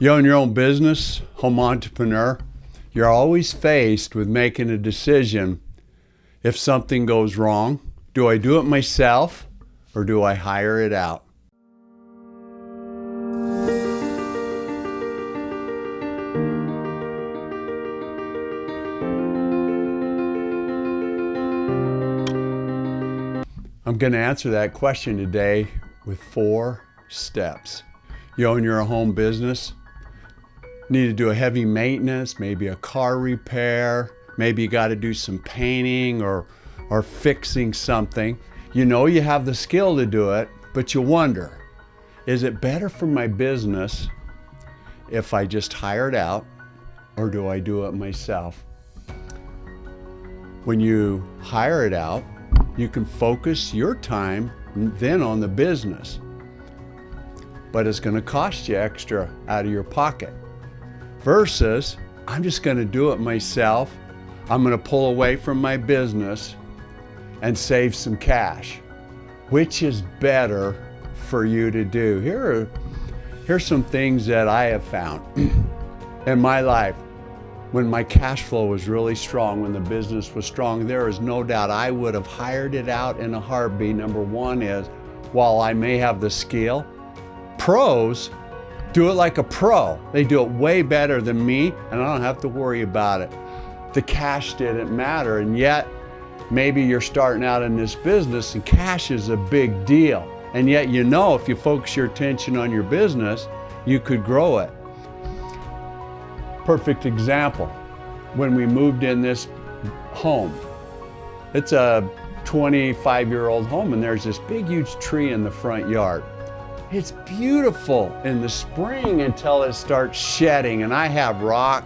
You own your own business, home entrepreneur, you're always faced with making a decision. If something goes wrong, do I do it myself or do I hire it out? I'm going to answer that question today with 4 steps. You own your home business, need to do a heavy maintenance, maybe a car repair, maybe you got to do some painting or fixing something. You know you have the skill to do it, but you wonder, is it better for my business if I just hire it out or do I do it myself? When you hire it out, you can focus your time then on the business, but it's going to cost you extra out of your pocket. Versus, I'm just going to do it myself. I'm going to pull away from my business and save some cash. Which is better for you to do? Here's some things that I have found in my life. When my cash flow was really strong, when the business was strong, there is no doubt I would have hired it out in a heartbeat. Number one is, while I may have the skill, pros do it like a pro. They do it way better than me, and I don't have to worry about it. The cash didn't matter, and yet maybe you're starting out in this business and cash is a big deal. And yet you know if you focus your attention on your business, you could grow it. Perfect example, when we moved in this home. It's a 25-year-old home and there's this big huge tree in the front yard. It's beautiful in the spring until it starts shedding, and I have rock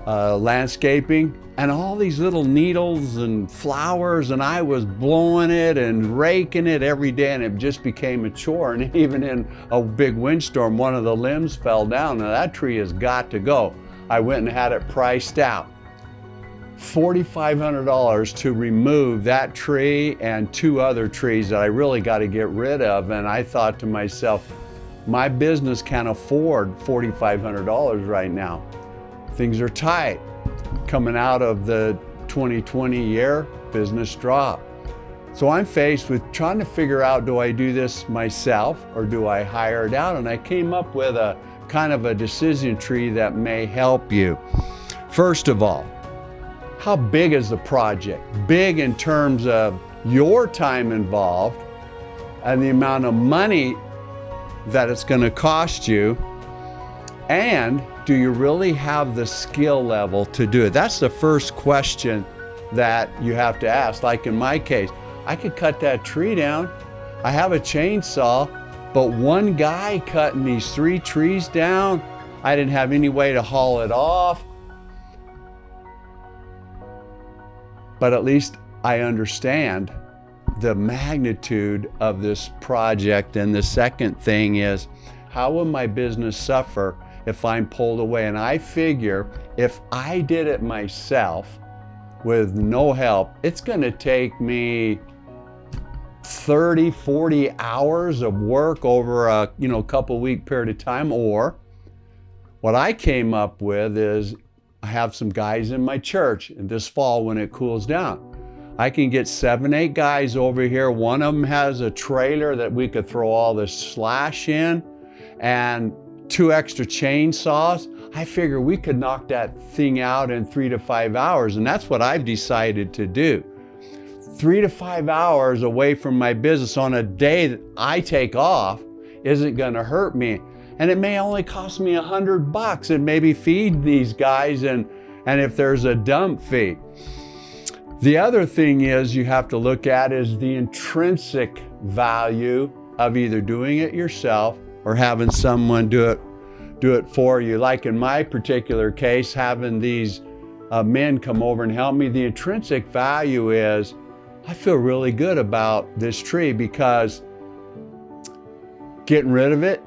landscaping and all these little needles and flowers, and I was blowing it and raking it every day, and it just became a chore. And even in a big windstorm, one of the limbs fell down. Now that tree has got to go. I went and had it priced out. $4,500 to remove that tree and 2 other trees that I really got to get rid of. And I thought to myself, my business can't afford $4,500 right now. Things are tight. Coming out of the 2020 year, business drop. So I'm faced with trying to figure out, do I do this myself or do I hire it out? And I came up with a kind of a decision tree that may help you. First of all, how big is the project? Big in terms of your time involved and the amount of money that it's going to cost you, and do you really have the skill level to do it? That's the first question that you have to ask. Like in my case, I could cut that tree down. I have a chainsaw, but one guy cutting these 3 trees down, I didn't have any way to haul it off. But at least I understand the magnitude of this project. And the second thing is, how will my business suffer if I'm pulled away? And I figure if I did it myself with no help, it's going to take me 30, 40 hours of work over a couple week period of time. Or what I came up with is, I have some guys in my church, and this fall when it cools down, I can get 7, 8 guys over here. One of them has a trailer that we could throw all the slash in, and 2 extra chainsaws. I figure we could knock that thing out in 3 to 5 hours, and that's what I've decided to do. 3 to 5 hours away from my business on a day that I take off isn't going to hurt me. And it may only cost me $100 and maybe feed these guys and if there's a dump fee. The other thing is you have to look at is the intrinsic value of either doing it yourself or having someone do it for you. Like in my particular case, having these men come over and help me, the intrinsic value is I feel really good about this tree because getting rid of it,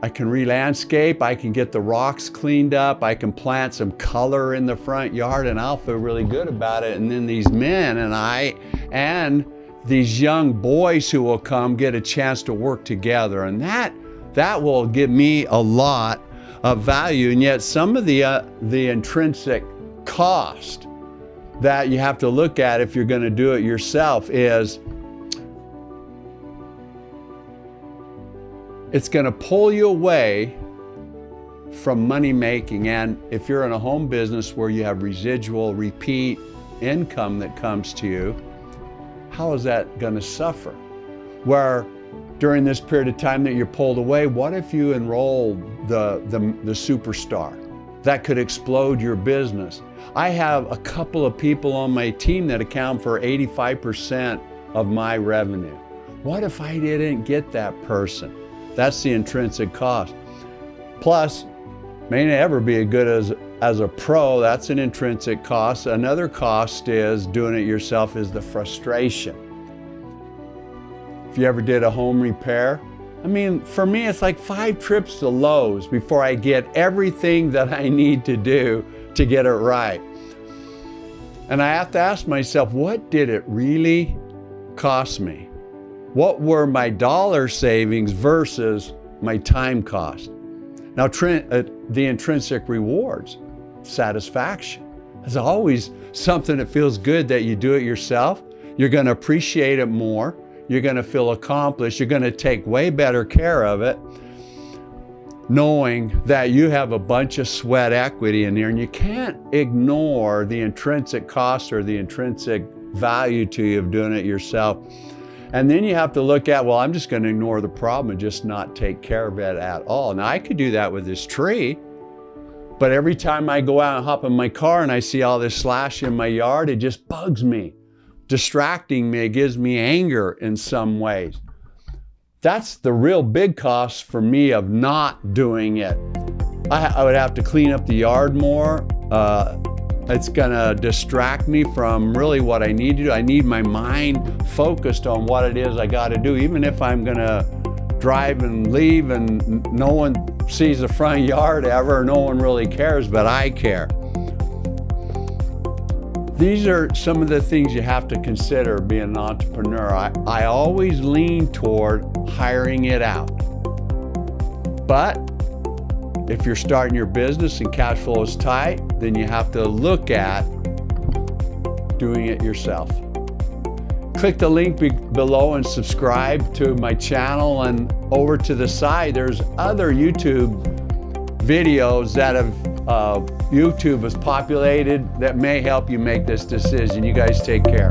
I can re-landscape, I can get the rocks cleaned up, I can plant some color in the front yard, and I'll feel really good about it. And then these men and I and these young boys who will come get a chance to work together. And that will give me a lot of value, and yet some of the intrinsic cost that you have to look at if you're going to do it yourself is it's going to pull you away from money making. And if you're in a home business where you have residual repeat income that comes to you, how is that going to suffer? Where during this period of time that you're pulled away, what if you enroll the superstar? That could explode your business. I have a couple of people on my team that account for 85% of my revenue. What if I didn't get that person? That's the intrinsic cost. Plus, may never be as good as a pro. That's an intrinsic cost. Another cost is doing it yourself is the frustration. If you ever did a home repair, I mean, for me, it's like 5 trips to Lowe's before I get everything that I need to do to get it right. And I have to ask myself, what did it really cost me? What were my dollar savings versus my time cost? Now, the intrinsic rewards, satisfaction. There's always something that feels good that you do it yourself. You're going to appreciate it more. You're going to feel accomplished. You're going to take way better care of it, knowing that you have a bunch of sweat equity in there, and you can't ignore the intrinsic cost or the intrinsic value to you of doing it yourself. And then you have to look at, well, I'm just going to ignore the problem and just not take care of it at all. Now, I could do that with this tree, but every time I go out and hop in my car and I see all this slash in my yard, it just bugs me, distracting me. It gives me anger in some ways. That's the real big cost for me of not doing it. I would have to clean up the yard more. It's gonna distract me from really what I need to do. I need my mind focused on what it is I gotta do, even if I'm gonna drive and leave and no one sees the front yard ever, no one really cares, but I care. These are some of the things you have to consider being an entrepreneur. I always lean toward hiring it out. But if you're starting your business and cash flow is tight, then you have to look at doing it yourself. Click the link below and subscribe to my channel, and over to the side there's other YouTube videos that YouTube has populated that may help you make this decision. You guys take care.